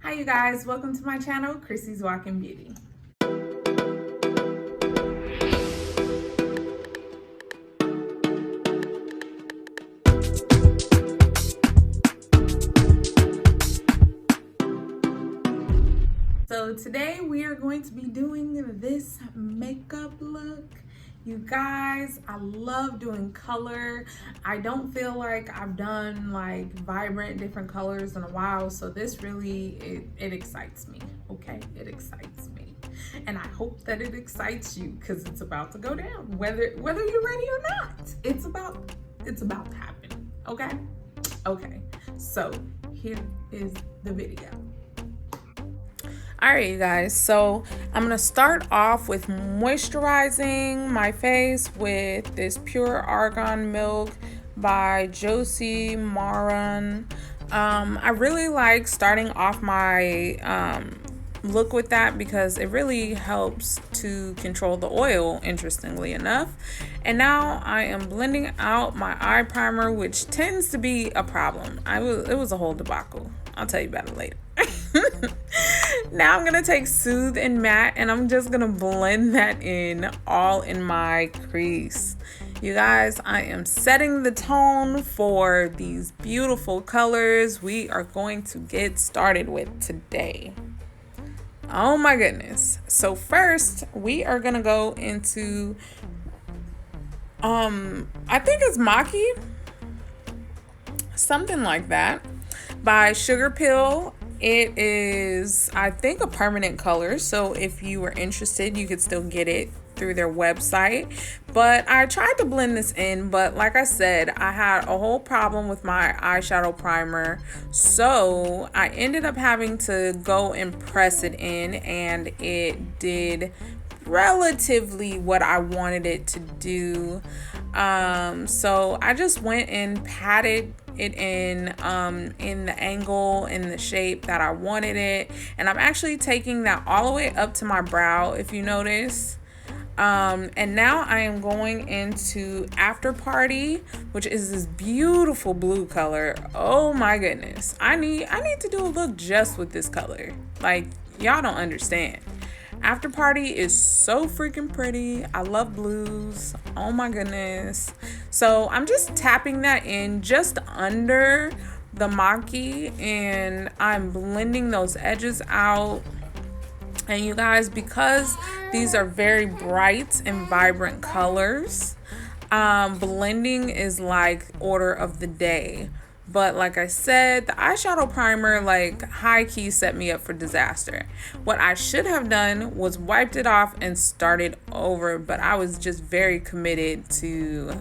Hi you guys, welcome to my channel, Chrissy's Walking Beauty. So today we are going to be doing this makeup look. You guys, I love doing color. I don't feel like I've done like vibrant different colors in a while, so this really, it excites me, okay? It excites me. And I hope that it excites you because it's about to go down, whether you're ready or not. It's about to happen, okay? Okay, so here is the video. All right, you guys, so I'm gonna start off with moisturizing my face with this Pure Argan Milk by Josie Maran. I really like starting off my look with that because it really helps to control the oil, interestingly enough. And now I am blending out my eye primer, which tends to be a problem. It was a whole debacle. I'll tell you about it later. Now I'm gonna take Soothe and Matte and I'm just gonna blend that in all in my crease. You guys, I am setting the tone for these beautiful colors we are going to get started with today. Oh my goodness. So first we are gonna go into I think it's Maki, something like that, by Sugarpill. It is, I think, a permanent color, so if you were interested you could still get it through their website. But I tried to blend this in, but like I said, I had a whole problem with my eyeshadow primer, so I ended up having to go and press it in, and it did relatively what I wanted it to do. So I just went and patted it in the angle, in the shape that I wanted it, and I'm actually taking that all the way up to my brow, if you notice. And now I am going into After Party, which is this beautiful blue color. Oh my goodness, I need to do a look just with this color. Like, y'all don't understand. After Party is so freaking pretty. I love blues. Oh my goodness. So I'm just tapping that in just under the Maki, and I'm blending those edges out. And you guys, because these are very bright and vibrant colors, blending is like order of the day. But like I said, the eyeshadow primer, like, high key set me up for disaster. What I should have done was wiped it off and started over, but I was just very committed to,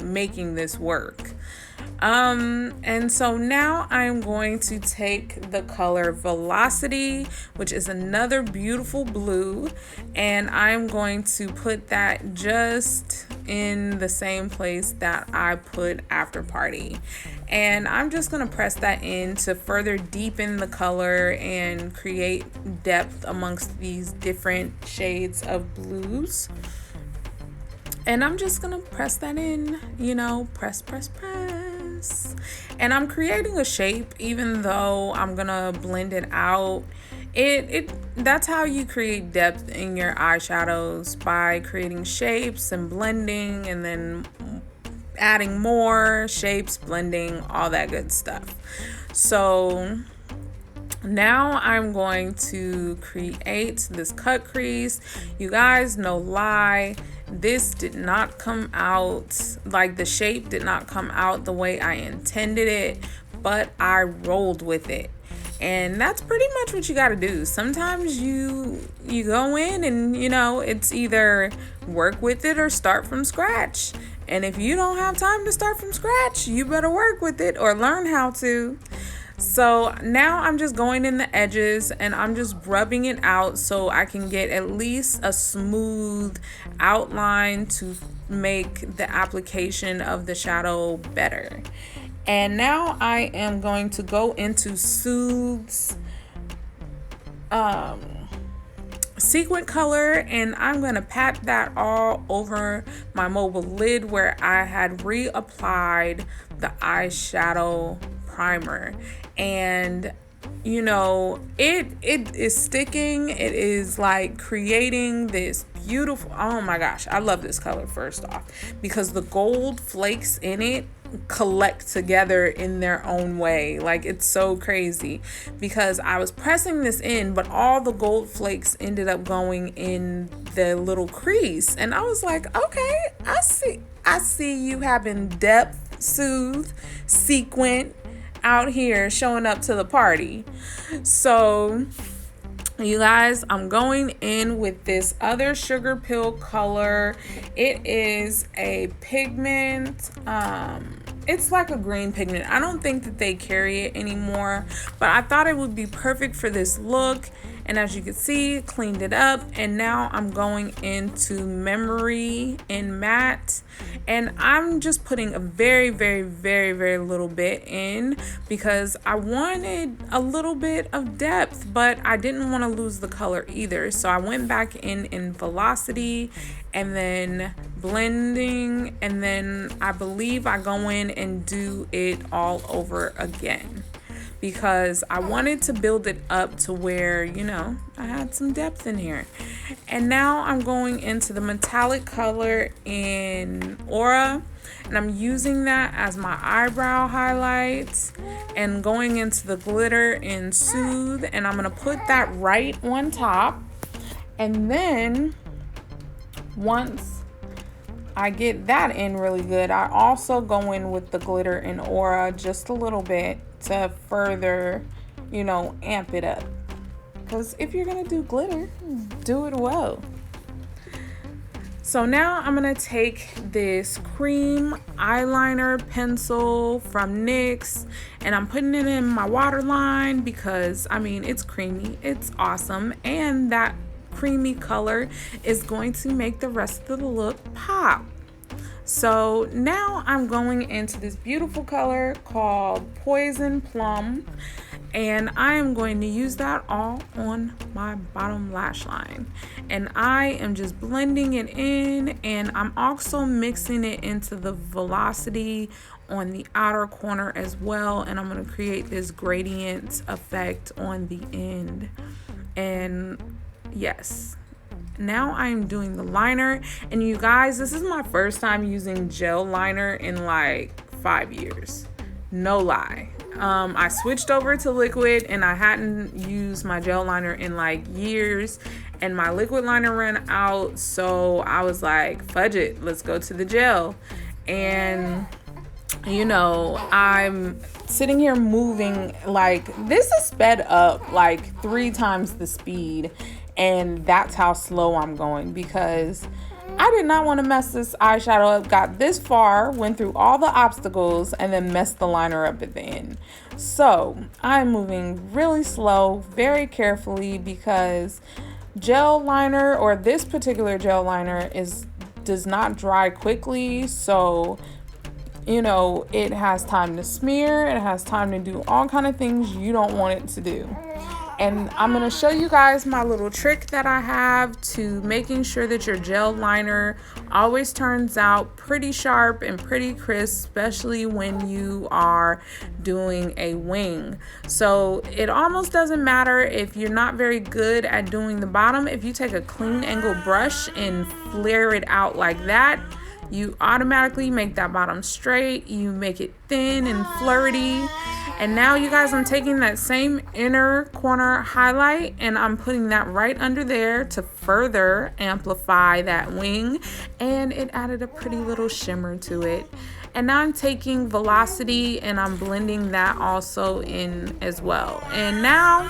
making this work. And so now I'm going to take the color Velocity, which is another beautiful blue, and I'm going to put that just in the same place that I put After Party. And I'm just going to press that in to further deepen the color and create depth amongst these different shades of blues. And I'm just going to press that in, press. And I'm creating a shape, even though I'm going to blend it out. That's how you create depth in your eyeshadows, by creating shapes and blending, and then adding more shapes, blending, all that good stuff. So now I'm going to create this cut crease. You guys, no lie, this did not come out, like, the shape did not come out the way I intended it, but I rolled with it. And that's pretty much what you got to do. Sometimes you go in and, it's either work with it or start from scratch. And if you don't have time to start from scratch, you better work with it or learn how to. So now I'm just going in the edges and I'm just rubbing it out so I can get at least a smooth outline to make the application of the shadow better. And now I am going to go into Soothes sequin color, and I'm going to pat that all over my mobile lid where I had reapplied the eyeshadow primer. And you know, it is sticking. It is like creating this beautiful, oh my gosh, I love this color first off because the gold flakes in it collect together in their own way. Like, it's so crazy because I was pressing this in, but all the gold flakes ended up going in the little crease, and I was like, okay, I see you having depth, soothe, sequin out here showing up to the party. So you guys, I'm going in with this other Sugarpill color. It is a pigment. It's like a green pigment. I don't think that they carry it anymore, but I thought it would be perfect for this look. And as you can see, cleaned it up. And now I'm going into Memory in Matte. And I'm just putting a very, very, very, very little bit in because I wanted a little bit of depth, but I didn't want to lose the color either. So I went back in Velocity and then blending. And then I believe I go in and do it all over again, because I wanted to build it up to where, you know, I had some depth in here. And now I'm going into the metallic color in Aura, and I'm using that as my eyebrow highlights, and going into the glitter in Soothe, and I'm gonna put that right on top. And then once I get that in really good, I also go in with the glitter in Aura just a little bit to further, you know, amp it up. Because if you're gonna do glitter, do it well. So now I'm gonna take this cream eyeliner pencil from NYX, and I'm putting it in my waterline because, I mean, it's creamy, it's awesome, and that creamy color is going to make the rest of the look pop. So now I'm going into this beautiful color called Poison Plum, and I am going to use that all on my bottom lash line. And I am just blending it in, and I'm also mixing it into the Velocity on the outer corner as well, and I'm going to create this gradient effect on the end. And yes, now I'm doing the liner, and you guys, this is my first time using gel liner in like 5 years, no lie. I switched over to liquid, and I hadn't used my gel liner in like years, and my liquid liner ran out, so I was like, fudge it, let's go to the gel. And you know, I'm sitting here moving, like, this is sped up like 3 times the speed, and that's how slow I'm going because I did not want to mess this eyeshadow up. Got this far, went through all the obstacles, and then messed the liner up at the end. So I'm moving really slow, very carefully, because gel liner, or this particular gel liner, does not dry quickly. So, you know, it has time to smear, it has time to do all kind of things you don't want it to do. And I'm going to show you guys my little trick that I have to making sure that your gel liner always turns out pretty sharp and pretty crisp, especially when you are doing a wing. So it almost doesn't matter if you're not very good at doing the bottom. If you take a clean angle brush and flare it out like that, you automatically make that bottom straight, you make it thin and flirty. And now you guys, I'm taking that same inner corner highlight and I'm putting that right under there to further amplify that wing, and it added a pretty little shimmer to it. And now I'm taking Velocity and I'm blending that also in as well. And now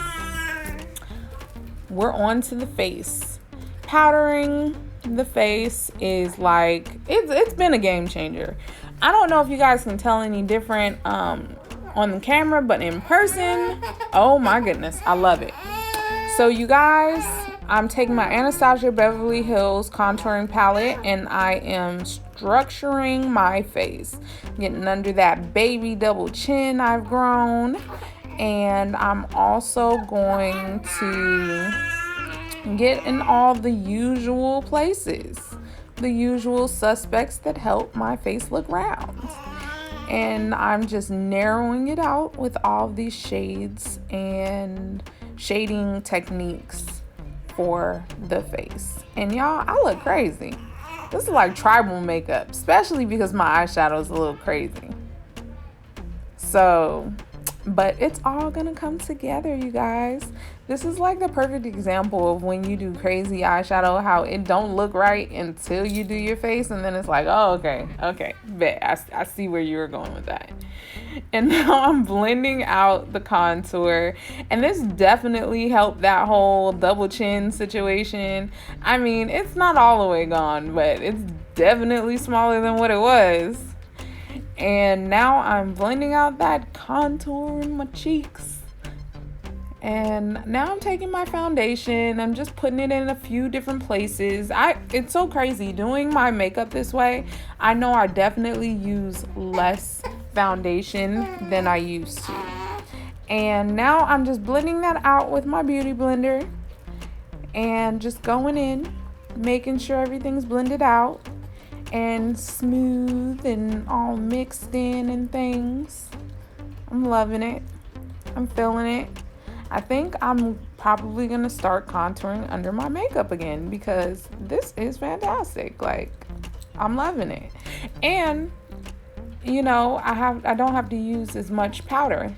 we're on to the face. Powdering the face is like, it's been a game changer. I don't know if you guys can tell any different on the camera, but in person, oh my goodness, I love it. So you guys, I'm taking my Anastasia Beverly Hills contouring palette and I am structuring my face, getting under that baby double chin I've grown. And I'm also going to get in all the usual places, the usual suspects that help my face look round. And I'm just narrowing it out with all of these shades and shading techniques for the face. And y'all, I look crazy. This is like tribal makeup, especially because my eyeshadow is a little crazy. So, but it's all gonna come together, you guys. This is like the perfect example of when you do crazy eyeshadow, how it don't look right until you do your face, and then it's like, oh, okay, bet. I see where you were going with that. And now I'm blending out the contour, and this definitely helped that whole double chin situation. I mean, it's not all the way gone, but it's definitely smaller than what it was. And now I'm blending out that contour in my cheeks. And now I'm taking my foundation. I'm just putting it in a few different places. It's so crazy doing my makeup this way. I know I definitely use less foundation than I used to. And now I'm just blending that out with my beauty blender and just going in, making sure everything's blended out and smooth and all mixed in and things. I'm loving it. I'm feeling it. I think I'm probably gonna start contouring under my makeup again because this is fantastic. Like, I'm loving it. And you know, I don't have to use as much powder.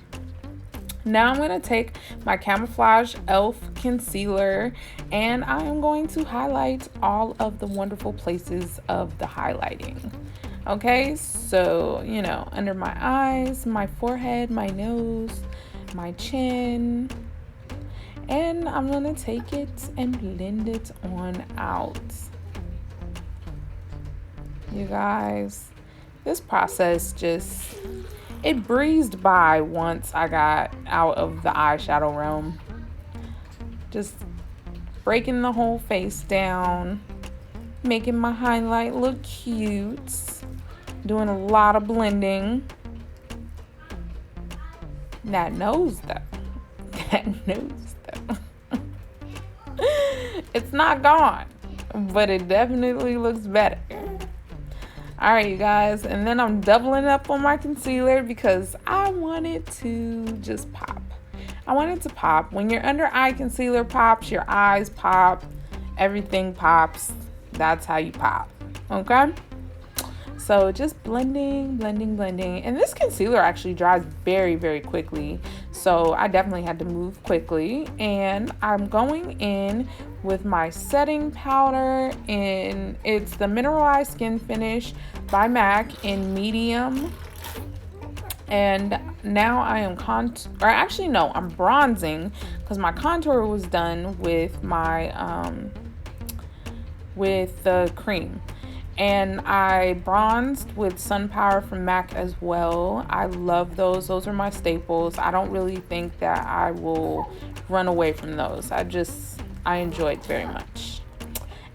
Now I'm going to take my Camouflage e.l.f. concealer and I am going to highlight all of the wonderful places of the highlighting. Okay, so, you know, under my eyes, my forehead, my nose, my chin. And I'm going to take it and blend it on out. You guys, this process just, it breezed by once I got out of the eyeshadow realm. Just breaking the whole face down, making my highlight look cute, doing a lot of blending. That nose though, it's not gone, but it definitely looks better. All right, you guys, and then I'm doubling up on my concealer because I want it to just pop. I want it to pop. When your under eye concealer pops, your eyes pop, everything pops. That's how you pop, okay? So just blending. And this concealer actually dries very, very quickly. So I definitely had to move quickly. And I'm going in with my setting powder, and it's the Mineralized Skin Finish by MAC in medium. And now I am I'm bronzing because my contour was done with my with the cream. And I bronzed with Sun Power from MAC as well. I love those. Those are my staples. I don't really think that I will run away from those. I enjoy it very much.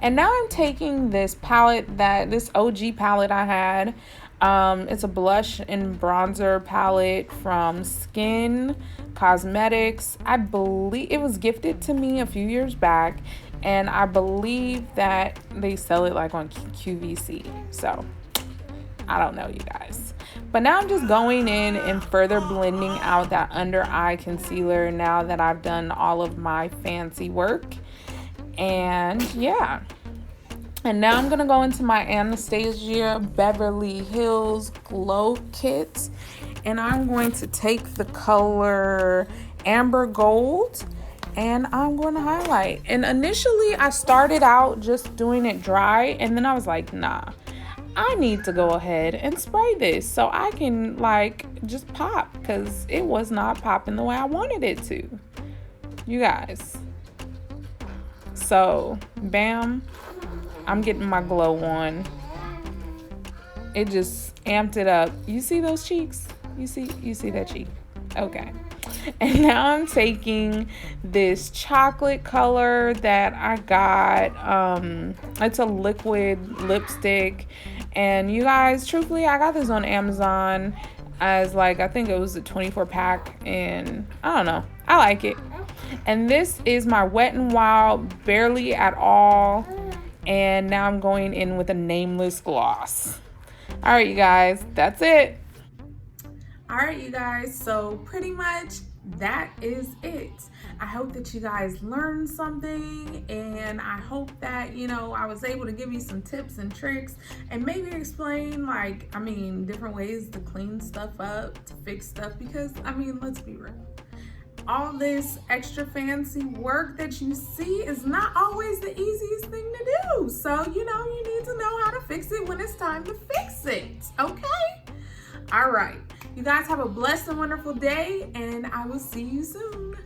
And now I'm taking this palette, this OG palette I had. It's a blush and bronzer palette from Skin Cosmetics. I believe it was gifted to me a few years back, and I believe that they sell it like on QVC. So I don't know, you guys. But now I'm just going in and further blending out that under eye concealer now that I've done all of my fancy work. And yeah. And now I'm going to go into my Anastasia Beverly Hills Glow Kit. And I'm going to take the color Amber Gold and I'm going to highlight. And initially I started out just doing it dry, and then I was like, nah, I need to go ahead and spray this so I can like just pop, because it was not popping the way I wanted it to, you guys. So bam, I'm getting my glow on. It just amped it up. You see those cheeks? You see that cheek? Okay. And now I'm taking this chocolate color that I got. It's a liquid lipstick. And you guys, truthfully, I got this on Amazon as like, I think it was a 24 pack. And I don't know. I like it. And this is my Wet n Wild Barely at All. And now I'm going in with a Nameless gloss. All right, you guys, that's it. All right, you guys, so pretty much that is it. I hope that you guys learned something, and I hope that, I was able to give you some tips and tricks and maybe explain, different ways to clean stuff up, to fix stuff, because, let's be real. All this extra fancy work that you see is not always the easiest thing to do. So, you need to know how to fix it when it's time to fix it, okay? All right. You guys have a blessed and wonderful day, and I will see you soon.